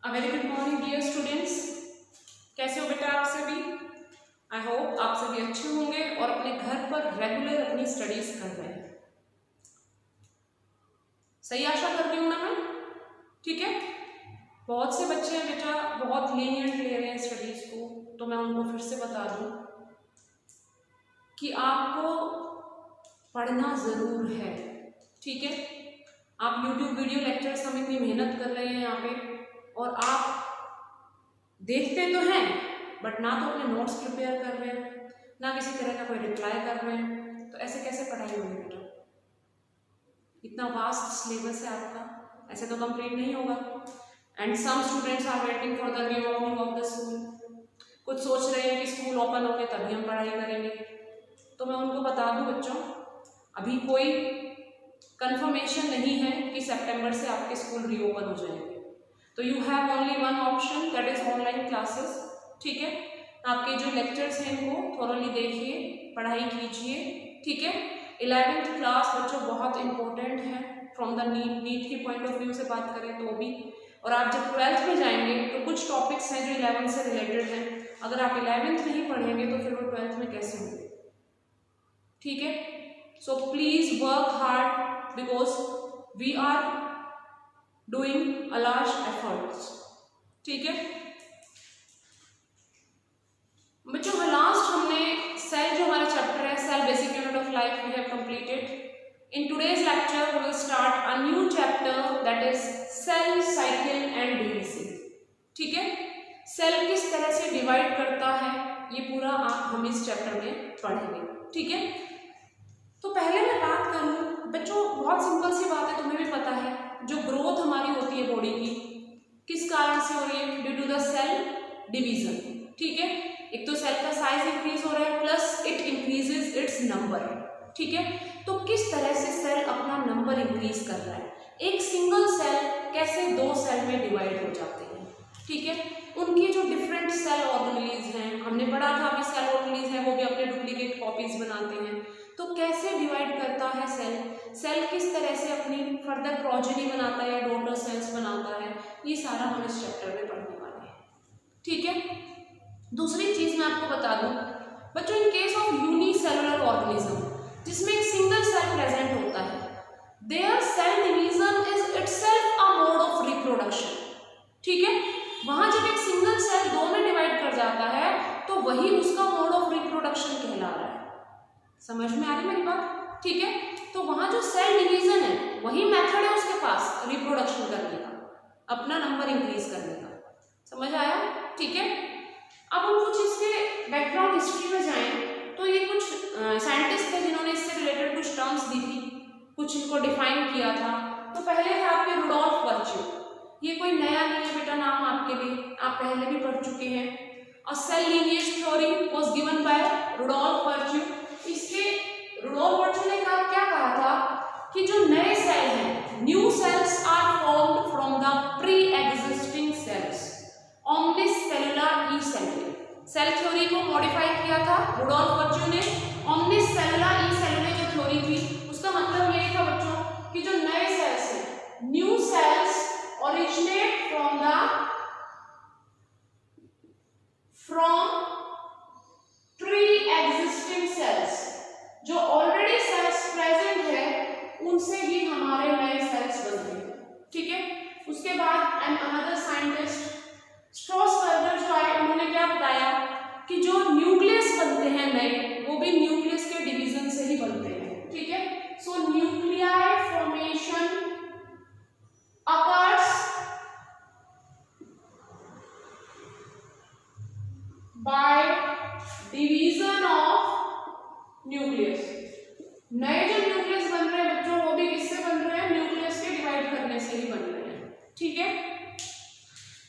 Very good morning dear students. कैसे हो बेटा आप सभी? आई होप आप सभी अच्छे होंगे और अपने घर पर रेगुलर अपनी स्टडीज कर रहे हैं। सही आशा कर रही हूँ ना मैं? ठीक है। बहुत से बच्चे हैं बेटा बहुत लीनियंट ले रहे हैं स्टडीज को, तो मैं उनको फिर से बता दूं कि आपको पढ़ना ज़रूर है। ठीक है। आप YouTube वीडियो लेक्चर्स हम इतनी मेहनत कर रहे हैं यहाँ पे, और आप देखते तो हैं बट ना तो अपने नोट्स प्रिपेयर कर रहे हैं, ना किसी तरह का कोई रिप्लाई कर रहे हैं, तो ऐसे कैसे पढ़ाई होगी बेटा? इतना वास्ट सिलेबस है आपका, ऐसे तो कंप्लीट नहीं होगा। And some students are waiting for the reopening of the school. कुछ सोच रहे हैं कि स्कूल ओपन होंगे तभी हम पढ़ाई करेंगे। तो मैं उनको बता दूं बच्चों, अभी कोई कंफर्मेशन नहीं है कि सितंबर से आपके स्कूल रीओपन हो जाएंगे। तो you have only one option, that is online classes. ठीक है। आपके जो लेक्चर्स हैं इनको थोरली देखिए, पढ़ाई कीजिए। ठीक है। 11th क्लास बच्चों बहुत इंपॉर्टेंट है फ्रॉम द नीट की पॉइंट ऑफ व्यू से बात करें तो भी, और आप जब 12th में जाएंगे तो कुछ टॉपिक्स हैं जो 11th से रिलेटेड हैं। अगर आप 11th नहीं पढ़ेंगे तो फिर वो 12th में कैसे होंगे? ठीक है। So please work hard because we are doing a large efforts. ठीक है बच्चों, लास्ट हमने सेल जो हमारा चैप्टर है, cell basic unit of life, we have completed. In today's lecture we will start a new chapter that is cell cycle and division. ठीक है। Cell किस तरह से डिवाइड करता है ये पूरा हम इस चैप्टर में पढ़ेंगे। ठीक है। तो पहले मैं बात करूं बच्चों, बहुत सिंपल सी बात है, तुम्हें भी पता है, जो ग्रोथ हमारी होती है बॉडी की किस कारण से हो रही है? Due to the cell division. ठीक है। एक तो सेल का साइज इंक्रीज हो रहा है plus it increases it's number. ठीक है। तो किस तरह से सेल अपना नंबर इंक्रीज कर रहा है? एक सिंगल सेल कैसे दो सेल में डिवाइड हो जाते हैं? ठीक है। उनकी जो डिफरेंट सेल ऑर्गेनेलीज हैं, हमने पढ़ा था अभी सेल ऑर्गेनेलीज हैं वो भी अपने डुप्लीकेट कॉपीज बनाते हैं। तो कैसे डिवाइड करता है सेल? सेल किस तरह से अपनी फर्दर प्रोजेनी बनाता है, डॉटर सेल्स बनाता है, ये सारा हम इस चैप्टर में पढ़ने वाले हैं। ठीक है। दूसरी चीज मैं आपको बता दूं बच्चों, in case of unicellular organism जिसमें एक सिंगल सेल प्रेजेंट होता है, there cell division is itself a mode of reproduction. ठीक है। वहां जब एक सिंगल सेल दो में डिवाइड कर जाता है तो वही उसका मोड ऑफ रिप्रोडक्शन कहला रहा है। समझ में आ रही मेरी बात? ठीक है। तो वहां जो सेल डिवीजन है वही मेथड है उसके पास रिप्रोडक्शन करने का, अपना नंबर इंक्रीज करने का। समझ आया? ठीक है। अब हम कुछ इसके बैकग्राउंड हिस्ट्री में जाएं तो ये कुछ साइंटिस्ट थे जिन्होंने इससे रिलेटेड कुछ टर्म्स दी थी, कुछ इनको डिफाइन किया था। तो पहले थे आपके रुडोल्फ वर्च्यू। ये कोई नया नहीं है बेटा नाम आपके लिए, आप पहले भी पढ़ चुके हैं। A cell lineage theory was given by Rudolf Virchow. इसके रुडोल्फ वर्च्यू ने क्या कहा था कि जो नए सेल हैं, new cells are formed from the pre existing cells ओमनिस सेलुला ई सेलुले। सेल थ्योरी को मॉडिफाई किया था रुडोल्फ वर्च्यू ने। ओमनिस सेलुला ई सेलुले जो थ्योरी थी उसका मतलब ये था बच्चों कि जो नए सेल्स हैं, new sales originate from pre existing sales. जो ऑलरेडी सेल्स प्रेजेंट है उनसे ही हमारे नए सेल्स बनते हैं। ठीक है। उसके बाद एंड अनदर साइंटिस्ट स्ट्रॉसबर्गर जो आए, उन्होंने क्या बताया कि जो न्यूक्लियस बनते हैं नए, वो भी न्यूक्लियस के डिवीजन से ही बनते हैं। ठीक है। So nuclei formation occurs by division of nucleus. नए जो न्यूक्लियस बन रहे हैं बच्चों वो भी किससे बन रहे हैं? न्यूक्लियस के डिवाइड करने से ही बन रहे हैं। ठीक है।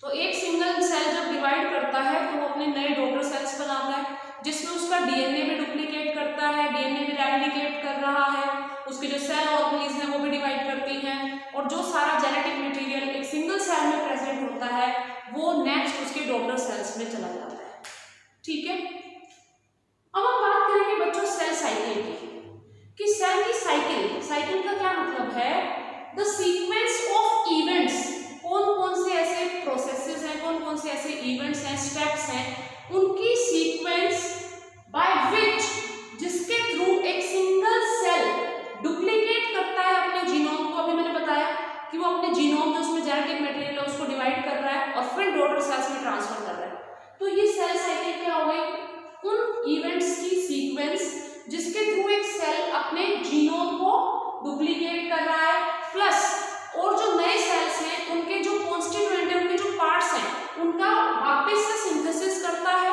तो एक सिंगल सेल जब डिवाइड करता है तो वो अपने नए डॉटर सेल्स बनाता है जिसमें उसका डीएनए भी डुप्लीकेट करता है, डीएनए भी रेप्लिकेट कर रहा है, उसके जो सेल ऑर्गेनेल्स हैं वो भी डिवाइड करती हैं, और जो सारा जेनेटिक मटेरियल एक सिंगल सेल में प्रेजेंट होता है वो नेक्स्ट उसके डॉटर सेल्स में चला जाता है। ठीक है। अब हम बात करेंगे बच्चों सेल साइकिल की, कि सेल की साइकिल का क्या मतलब है? द सीक्वेंस ऑफ इवेंट्स, कौन कौन से ऐसे प्रोसेसेस डॉटर सेल्स में ट्रांसफर कर रहा है। तो ये सेल साइकिल क्या हो गई? उन इवेंट्स की सीक्वेंस जिसके थ्रू एक सेल अपने जीनोम को डुप्लीकेट कर रहा है, प्लस और जो नए सेल्स हैं उनके जो कॉन्स्टिट्यूएंट है, उनके जो पार्ट्स हैं, उनका वापस से सिंथेसिस करता है,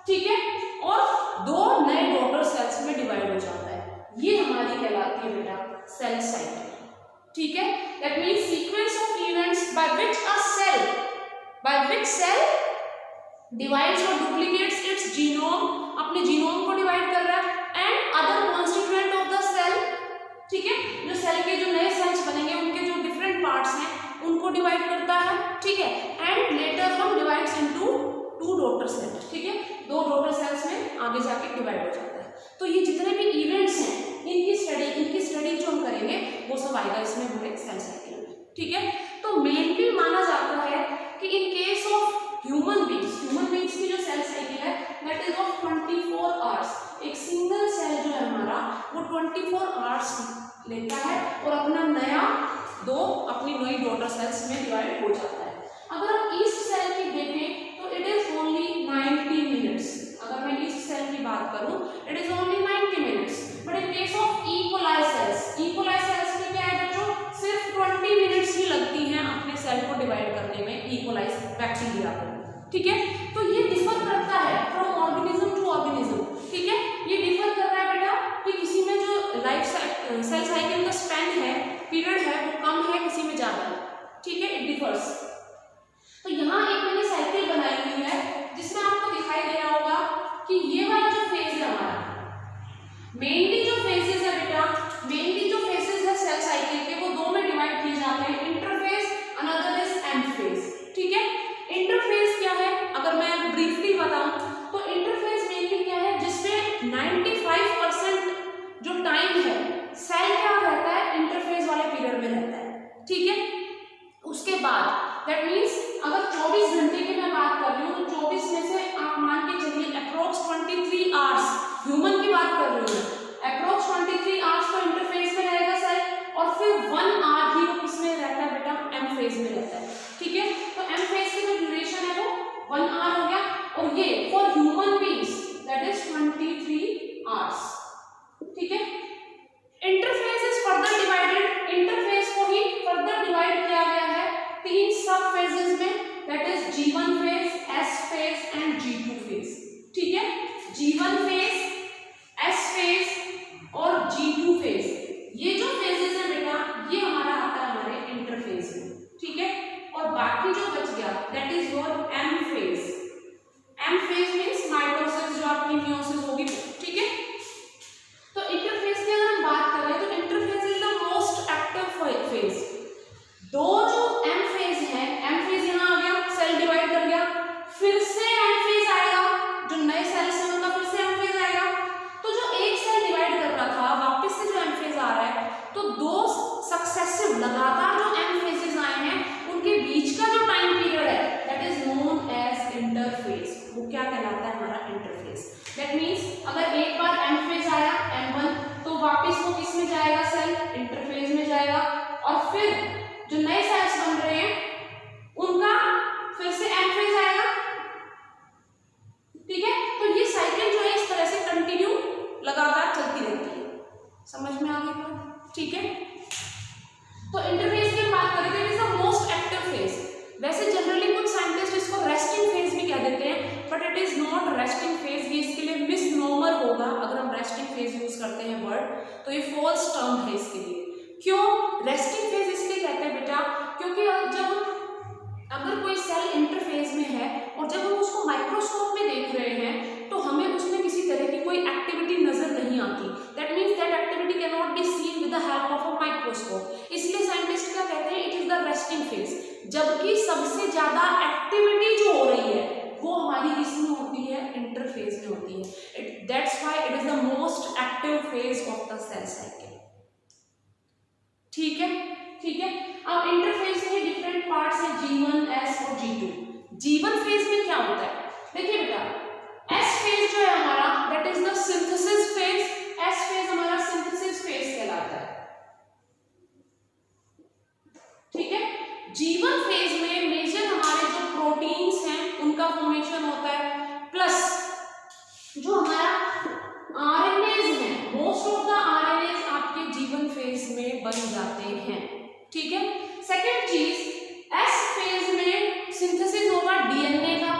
ठीक है, और दो नए डॉटर सेल्स में डिवाइड हो जाता है। ये हमारी कहलाती है बेटा सेल साइकिल, ठीक है। That means sequence of events by which cell divides और डुप्लीकेट्स इट्स जीनोम, अपने जीनोम को डिवाइड कर रहा है, and other constituent of the cell, ठीक है, जो सेल के जो नए सेल्स बनेंगे उनके जो डिफरेंट पार्ट्स हैं उनको डिवाइड करता है, ठीक है, and later on divides into two daughter cells, ठीक है, दो डॉटर सेल्स में आगे जाके डिवाइड हो जाता है। तो ये जितने भी इवेंट्स हैं इनकी स्टडी जो हम करेंगे वो सब आएगा इसमें हमारे सेल साइकिल में, ठीक है। तो मेनली माना जाता है कि इन केस ऑफ ह्यूमन बीइंग्स की जो सेल साइकिल है दैट इज ऑफ 24 आवर्स। एक सिंगल सेल जो है हमारा वो 24 आवर्स लेता है और अपनी नई डॉटर सेल्स में डिवाइड हो जाता है। अगर हम ईस्ट सेल की देखें तो इट इज ओनली 90 मिनट्स। अगर मैं ईस्ट सेल की बात करूं it is only 90 minutes. But in case of E coli sales में क्या है बच्चों, सिर्फ 20 मिनट्स ही लगती हैं अपने सेल को डिवाइड करने में, इकोलाई बैक्टीरिया को, ठीक है। तो ये डिफर करता है फ्रॉम ऑर्गेनिज्म टू ऑर्गेनिज्म, ठीक है, ये डिफर कर रहा है बेटा कि किसी में जो सेल साइकिल का स्पैन है, पीरियड है, वो कम है, किसी में ज्यादा है, ठीक है, इट डिफर्स। तो यहाँ एक मैंने साइकिल बनाई हुई है जिसमें आपको दिखाई दे रहा होगा कि ये वाला जो फेज है हमारा, मेनली जो फेजेस है बेटा, सेल साइकिल के वो दो में डिवाइड किए जाते हैं, interphase, another is and phase, ठीक है। इंटरफेज क्या है अगर मैं ब्रीफली बताऊं तो इंटरफेज मेनली क्या है, जिसमें 95% जो टाइम है सेल क्या रहता है, इंटरफेज वाले पीरियड में रहता है, ठीक है। उसके बाद दैट मींस अगर 24 घंटे की मैं बात कर रही हूँ तो 24 में से आप मान के चलिए अप्रोक्स 23 आवर्स, ह्यूमन की बात कर रही हूँ, अप्रोक्स 23 आवर्स तो इंटरफेज में रहेगा सेल, और फिर 1 आवर ही वो किसमें रहता है बेटा, एम फेज में रहता है, ठीक है। तो एम फेज की जो ड्यूरेशन है वो 1 आवर हो गया, और ये for human beings that is 23 hours, ठीक है। Interface is further divided, interface को ही फर्दर डिवाइड किया गया है 3 सब फेजेस में, that is G1 phase, S phase and G2 phase, ठीक है। G1 फेज, S फेज और G2 फेज, ये जो फेजेस है बेटा ये हमारा आता है हमारे इंटरफेज में, ठीक है। और बाकी जो बच गया that is your M phase. M phase means mitosis, जो आपकी मियोसिस होगी, ठीक है। तो इंटरफेज की अगर हम बात करें तो interphase is the most active phase. दो जो M फेज है, M फेज यहाँ आ गया, सेल डिवाइड कर गया, फिर से M फेज आएगा, जो नए सेल्स हैं उनका फिर से M फेज आएगा। तो जो एक सेल डिवाइड कर रहा था वापस से जो M फेज आ रहा है, तो दो सक्सेसिव लगातार जो M फेजेस आए हैं उनके बीच का जो टाइम पीरियड है that is known as interphase. वो क्या कहलाता है हमारा इंटरफेज। दैट मींस अगर एक बार M फेज आया M1 तो वापस वो किस में जाएगा, सेल इंटरफेज में जाएगा, और फिर जो नए सेल्स बन रहे हैं उनका फिर से M फेज आएगा, ठीक है। तो ये साइकिल जो है इस तरह से कंटिन्यू लगातार चलती रहती है, समझ में आ गई बात, ठीक है। तो इंटरफेज की बात करें तो it is the most active phase. वैसे जनरली कुछ साइंटिस्ट इसको रेस्टिंग फेज भी कह देते हैं, but it is not resting phase. ये इसके लिए मिसनोमर होगा अगर हम रेस्टिंग फेज यूज करते हैं वर्ड, तो ये फॉल्स टर्म है इसके लिए। क्यों रेस्टिंग फेज इसलिए कहते हैं बेटा, क्योंकि जब अगर कोई सेल इंटरफेज में है और जब हम उसको माइक्रोस्कोप में देख रहे हैं तो हमें उसमें किसी तरह की कोई एक्टिविटी नजर नहीं आती। That means that activity can not be seen with the help of a microscope. इसलिए साइंटिस्ट क्या कहते हैं, it is the resting phase. जबकि सबसे ज्यादा एक्टिविटी जो हो रही है वो हमारी किसमें होती है, इंटरफेज में होती है। That's why it is the most active phase of the cell cycle, ठीक है, ठीक है। अब इंटरफेज में डिफरेंट पार्ट्स हैं, G1, S और G2। G1 फेज में क्या होता है, देखिए बेटा, S फेज जो है हमारा that is the synthesis phase. S phase हमारा सिंथेसिस फेज कहलाता है, ठीक है। जीवन फेज में मेजर हमारे जो प्रोटीन्स हैं उनका फॉर्मेशन होता है, प्लस जो हमारा आरएनएज है, मोस्ट ऑफ द आरएनएज आपके जीवन फेज में बन जाते हैं। ठीक है। सेकेंड चीज, एस फेज में सिंथेसिस होगा डीएनए का।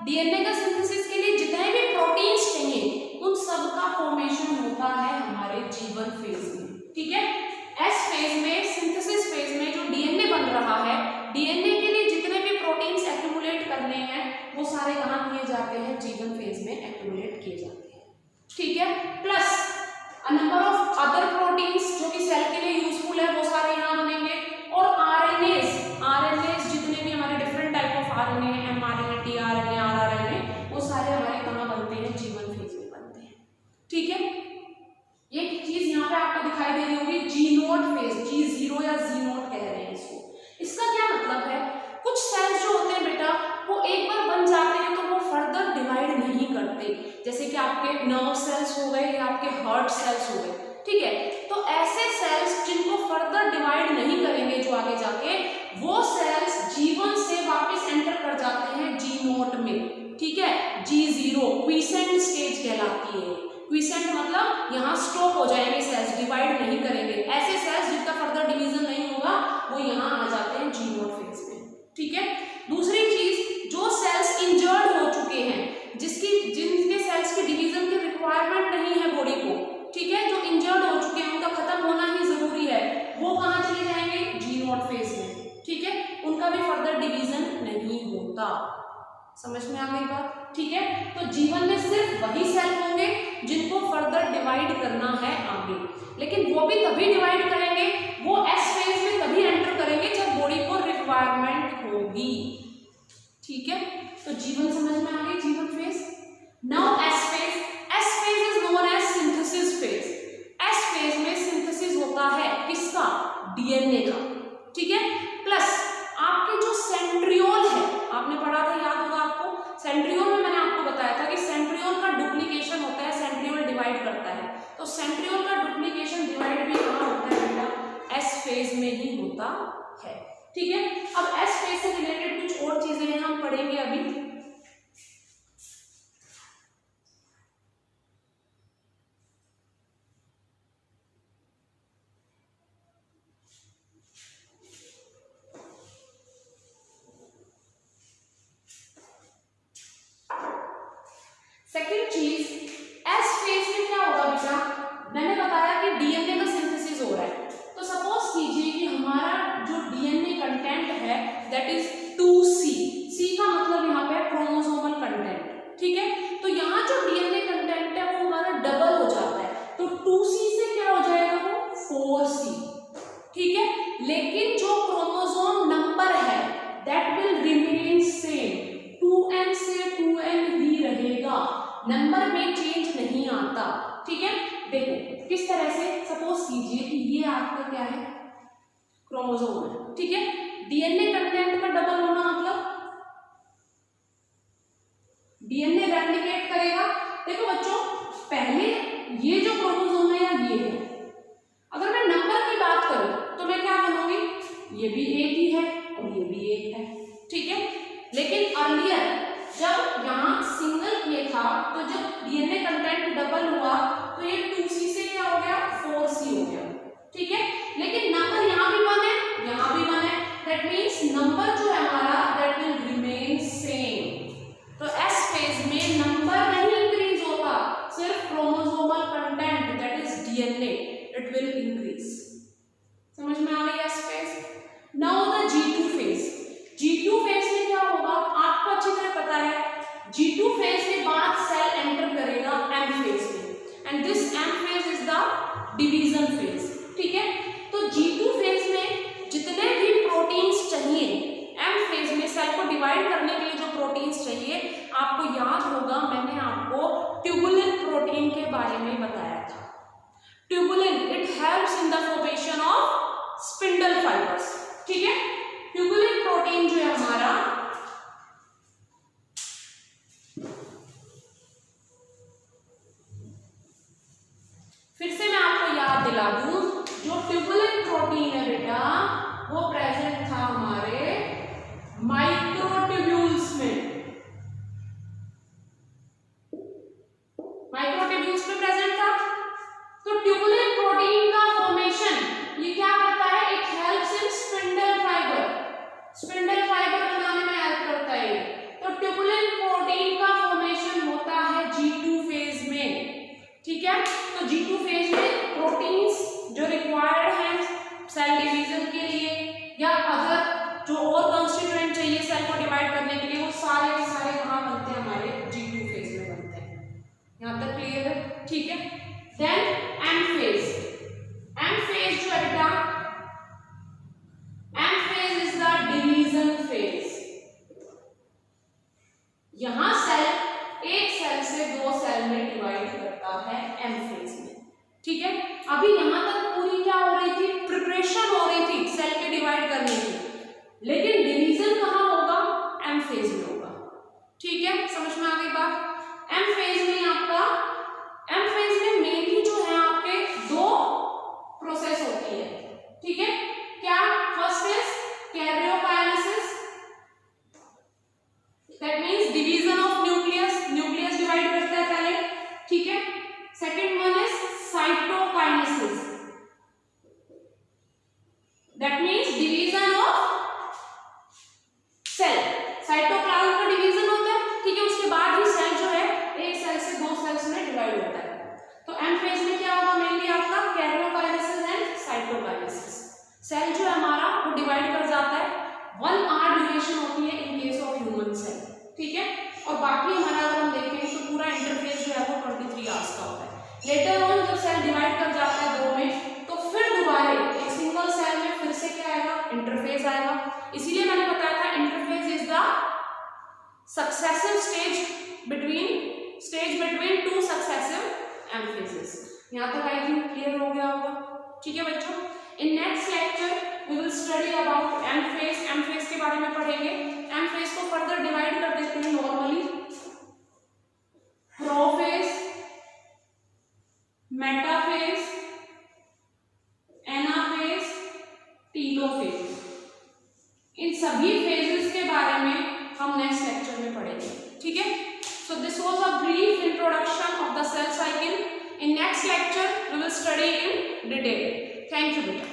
डीएनए का सिंथेसिस के लिए जितने भी प्रोटीन्स चाहिए उन सब का फॉर्मेशन होता है हमारे जीवन फेज में। ठीक है। एस फेज में, सिंथेसिस फेज में जो डीएनए बन रहा है, डीएनए के लिए जितने भी प्रोटीन्स एक्यूमुलेट करने हैं वो सारे कहाँ किए जाते हैं, जीवन फेज में एक्यूमुलेट किए जाते हैं। ठीक है। Plus number of other proteins जो कि सेल के लिए यूजफुल है वो सारे यहाँ बनेंगे, और आरएनएस जितने भी हमारे different type of RNA, mRNA, tRNA, rRNA, वो सारे हमारे कहाँ बनते हैं, जीवन फेज में बनते हैं। ठीक है। ये चीज यहाँ पे आपको दिखाई दे रही होगी, जी नोट फेज, G0 या जी नोट कह रहे हैं इसको। इसका क्या मतलब है, कुछ सेल्स जो होते हैं बेटा वो एक बार बन जाते हैं तो वो फर्दर डिवाइड नहीं करते, जैसे कि आपके नर्व सेल्स हो गए या आपके हार्ट सेल्स हो गए। ठीक है। तो ऐसे सेल्स जिनको फर्दर डिवाइड नहीं करेंगे जो आगे जाके, वो सेल्स जीवन से वापस एंटर कर जाते हैं जी नोट में। ठीक है। G0 क्वीसेंट स्टेज कहलाती है। क्वीसेंट मतलब यहाँ स्टॉप हो जाएंगे सेल्स, डिवाइड नहीं करेंगे। ऐसे सेल्स जिनका फर्दर डिवीजन नहीं होगा वो यहाँ आ जाते हैं जी नोट फेज में। ठीक है। दूसरी चीज, जो सेल्स इंजर्ड हो चुके हैं, जिनके सेल्स के डिवीजन की रिक्वायरमेंट नहीं है बॉडी को, ठीक है, जो इंजर्ड हो चुके हैं उनका खत्म होना ही जरूरी है, वो कहाँ चले जाएंगे, जी नोट फेज में। ठीक है। उनका भी फर्दर डिवीजन नहीं होता। समझ में आ गई बात। ठीक है। तो जीवन में सिर्फ वही सेल होंगे जिनको फर्दर डिवाइड करना है आगे, लेकिन वो भी तभी डिवाइड करेंगे, वो एस फेज में तभी एंटर करेंगे जब बॉडी को रिक्वायरमेंट होगी। ठीक है। तो जीवन समझ में आ गई, G one phase. Now S phase. S phase is known as synthesis phase. S phase में सिंथेसिस होता है किसका, डीएनए का। ठीक है। प्लस आपके जो सेंट्रियोल है, आपने पढ़ा था, याद होगा आपको, सेंट्रियोल में मैंने आपको बताया था कि सेंट्रियोल का डुप्लीकेशन होता है, सेंट्रियोल डिवाइड करता है। तो सेंट्रियोल का डुप्लीकेशन डिवाइड भी कहाँ होता है बेटा, एस फेज में ही होता है। ठीक है। अब एस फेज से रिलेटेड कुछ और चीजें हम पढ़ेंगे अभी। सेकेंड चीज, एस फेज में क्या होगा बेटा, मैंने बताया कि डीएनए का सिंथेसिस हो रहा है। तो सपोज कीजिए कि हमारा जो डीएनए कंटेंट है दैट इज 2C। सी का मतलब यहाँ पे क्रोमोसोमल कंटेंट। ठीक है। तो यहाँ जो डीएनए कंटेंट है वो हमारा डबल हो जाता है, तो 2C से क्या हो जाएगा, वो 4C। ठीक है। लेकिन जो क्रोमोसोम नंबर है that will remain same, 2N से 2N ही रहेगा, नंबर में चेंज नहीं आता। ठीक है। देखो किस तरह से, सपोज कीजिए कि ये आपका क्या है, क्रोमोसोम है। ठीक है। डीएनए कंटेंट का डबल होना मतलब डीएनए रेप्लिकेट करेगा। देखो बच्चों, पहले ये जो क्रोमोसोम है या ये है, अगर मैं नंबर की बात करूं तो मैं क्या बनूंगी, ये भी एक ही है और ये भी एक है। ठीक है। लेकिन अर्लियर जब यहाँ सिंगल ये था, तो जब डीएनए कंटेंट डबल हुआ तो ये 2C से क्या हो गया, 4C हो गया। ठीक है। लेकिन नंबर यहाँ भी 1 है, यहाँ भी 1 है, दैट मीन्स नंबर जो है हमारा दैट विल रिमेन सेम। तो एस फेज में नंबर नहीं इंक्रीज होता, सिर्फ chromosomal content that is DNA it will increase. समझ में आ गई S phase. Now the G2 phase. G2 phase में क्या होगा, आपको अच्छी तरह पता है, G2 फेज के बाद सेल एंटर करेगा M फेज में, and this M phase is the division phase. ठीक है। तो G2 फेज में जितने भी प्रोटीन्स चाहिए, M फेज में सेल को डिवाइड करने के लिए जो प्रोटीन्स चाहिए, आपको याद होगा मैंने आपको ट्यूबुलिन प्रोटीन के बारे में बताया था। Tubulin it helps in the formation of spindle fibres. ठीक है। ट्यूबुलिन प्रोटीन जो है हमारा, फिर से मैं आपको याद दिला दूं, जो tubulin then M phase. M phase जो है बेटा, M phase is the division phase. यहां सेल एक सेल से दो सेल में डिवाइड करता है एम फेज में, ठीक है। अभी यहां तक पूरी क्या हो रही थी, प्रिपरेशन हो रही थी सेल के डिवाइड करने की, लेकिन डिवीजन कहां होगा, एम फेज में होगा, ठीक है। समझ में आ गई बात। एम फेज में आपका, एम फेज में मेनली जो है आपके दो प्रोसेस होती है, ठीक है। क्या, first is karyokinesis, that means division of nucleus, nucleus divide करता है पहले, ठीक है। Second one is cytokinesis, that means division of cell. Cytoplasm का डिवीजन होता है, ठीक है, उसके बाद ही सेल जो है एक सेल से दो सेल्स में डिवाइड होता है। तो एम फेज में क्या होगा, मेनली आपका कैरियोकाइनेसिस एंड साइटोकाइनेसिस। सेल जो है हमारा वो डिवाइड कर जाता है, 1 आवर ड्यूरेशन होती है in case of human cell, ठीक है। और बाकी हमारा अगर हम देखें तो पूरा इंटरफेस जो है वो 23 आवर्स का होता है। लेटर ऑन जब सेल डिवाइड कर जाता है दो में, तो फिर दोबारा एक सिंगल सेल में फिर से क्या आएगा, इंटरफेस आएगा। इसीलिए मैंने बताया था interface is the successive stage between two successive M phases. यहाँ तक आई थिंक क्लियर हो गया होगा, ठीक है बच्चों। In next lecture we will study about M phase. M phase के बारे में पढ़ेंगे। एम फेज को फर्दर डिवाइड कर देते हैं normally, prophase, metaphase, anaphase, telophase. इन सभी फेजेस के बारे में हम नेक्स्ट लेक्चर में पढ़ेंगे, ठीक है। So this was a brief introduction of the cell cycle. In next lecture we will study in detail. Thank you बेटा।